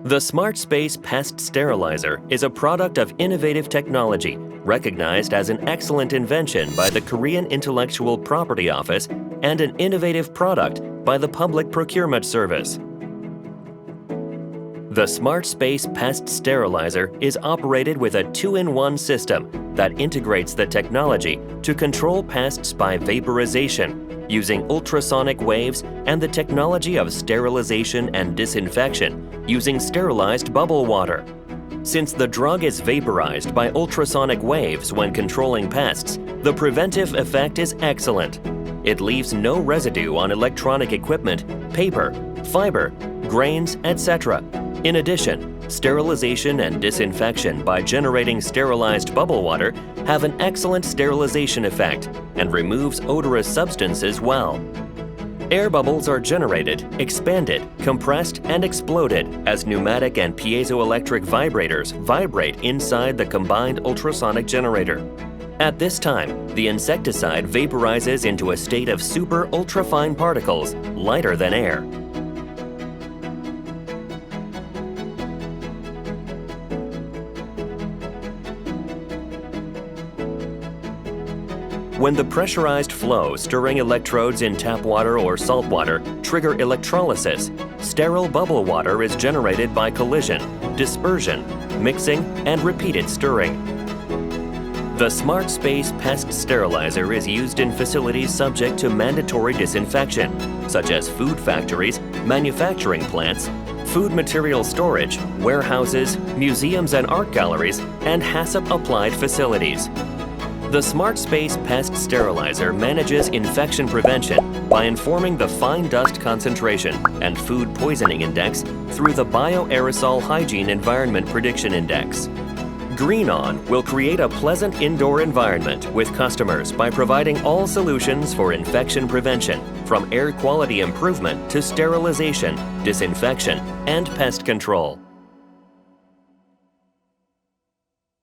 The Smart Space Pest Sterilizer is a product of innovative technology recognized as an excellent invention by the Korean Intellectual Property Office and an innovative product by the Public Procurement Service. The Smart Space Pest Sterilizer is operated with a 2-in-1 system that integrates the technology to control pests by vaporization, using ultrasonic waves and the technology of sterilization and disinfection using sterilized bubble water. Since the drug is vaporized by ultrasonic waves when controlling pests, the preventive effect is excellent. It leaves no residue on electronic equipment, paper, fiber, grains, etc. In addition, sterilization and disinfection by generating sterilized bubble water have an excellent sterilization effect and removes odorous substances well. Air bubbles are generated, expanded, compressed, and exploded as pneumatic and piezoelectric vibrators vibrate inside the combined ultrasonic generator. At this time, the insecticide vaporizes into a state of super ultrafine particles, lighter than air. When the pressurized flow stirring electrodes in tap water or salt water trigger electrolysis, sterile bubble water is generated by collision, dispersion, mixing, and repeated stirring. The Smart Space Pest Sterilizer is used in facilities subject to mandatory disinfection, such as food factories, manufacturing plants, food material storage, warehouses, museums and art galleries, and HACCP-applied facilities. The Smart Space Pest Sterilizer manages infection prevention by informing the fine dust concentration and food poisoning index through the Bioaerosol Hygiene Environment Prediction Index. Green On will create a pleasant indoor environment with customers by providing all solutions for infection prevention, from air quality improvement to sterilization, disinfection, and pest control.